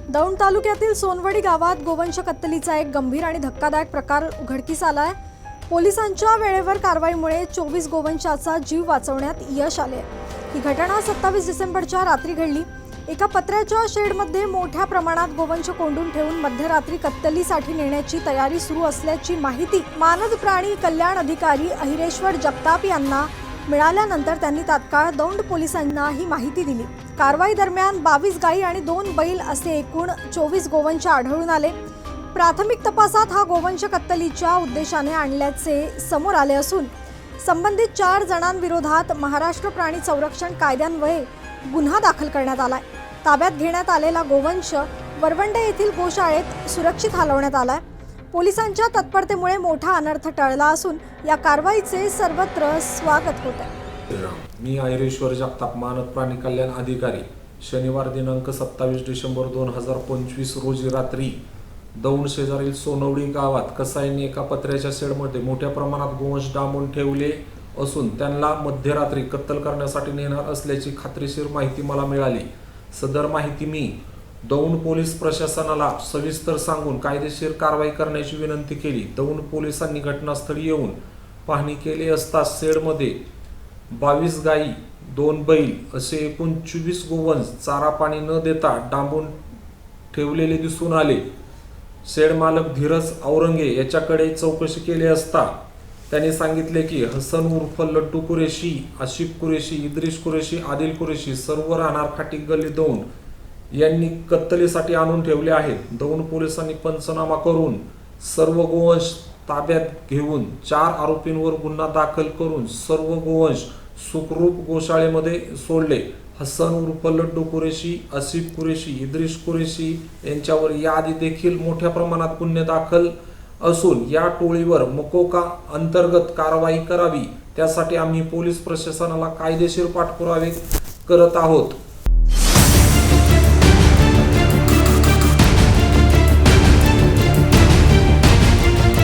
दौंड तालुक्यातील सोनवडी गावात गोवंश कत्तलीचा एक गंभीर आणि धक्कादायक प्रकार उघडकीस आलाय। पोलिसांच्या वेळेवर कारवाईमुळे 24 गोवंशाचा जीव वाचवण्यात यश आले। ही घटना 27 डिसेंबरच्या रात्री घडली। एका पत्र्याच्या शेडमध्ये मोठ्या प्रमाणात गोवंश कोंडून ठेवून मध्यरात्री कत्तलीसाठी नेण्याची तयारी सुरू असल्याची माहिती मानद प्राणी कल्याण अधिकारी अहिरेश्वर जगताप यांना मिळाल्यानंतर त्यांनी तात्काळ दौंड पोलिसांना ही माहिती दिली। कारवाई दरम्यान 22 गायी आणि 2 बैल असे एकूण 24 गोवंश आढळून आले। प्राथमिक तपासात हा गोवंश कत्तलीच्या उद्देशाने आणल्याचे समोर आले असून संबंधित 4 जणांविरोधात महाराष्ट्र प्राणी संरक्षण कायद्यान्वये गुन्हा दाखल करण्यात आलाय। ताब्यात घेण्यात आलेला गोवंश वरवंडे येथील गोशाळेत सुरक्षित हलवण्यात आलाय। पोलिसांच्या तत्परतेमुळे मोठा अनर्थ टळला असून या कारवाईचे सर्वत्र स्वागत होत आहे। मी अहिरेश्वर जगताप, मानद प्राणी कल्याण अधिकारी। शनिवार दिनांक 27 डिसेंबर 2025 रोजी रात्री दौंड शेजारील सोनवडी गावात कसाईने एका पत्र्याच्या शेडमध्ये मोठ्या प्रमाणात गोवंश डांबून ठेवले असून त्यांना मध्यरात्री कत्तल करण्यासाठी नेणार असल्याची खात्रीशीर माहिती मला मिळाली। सदर माहिती मी दौंड पोलीस प्रशासनाला सविस्तर सांगून कायदेशीर कारवाई करण्याची विनंती केली। दौंड पोलिसांनी घटनास्थळी येऊन पाहणी केली असता शेडमध्ये 22 गायी, 2 बैल असे एकूण 24 गोवंश चारा पाणी न देता डांबून ठेवलेले दिसून आले। शेड मालक धीरज औरंगे याच्याकडे चौकशी केली असता त्यांनी सांगितले की हसन उर्फ लड्डू कुरेशी, आशिफ कुरेशी, इद्रिस कुरेशी, आदिल कुरेशी सर्व राहणार खाटी गल्ली दौंड यांनी कत्तलीसाठी आणून ठेवले आहेत। दौंड पोलिसांनी पंचनामा करून सर्व गोवंश ताब्यात घेऊन 4 आरोपींवर गुन्हा दाखल करून सर्व गोवंश सुखरूप गोशाळेमध्ये सोडले। हसन उर्फ लड्डू कुरेशी, आसिफ कुरेशी, इद्रिस कुरेशी यांच्यावर याआधी देखील मोठ्या प्रमाणात गुन्हे दाखल असून या टोळीवर मकोका अंतर्गत कारवाई करावी त्यासाठी आम्ही पोलीस प्रशासनाला कायदेशीर पाठपुरावे करत आहोत।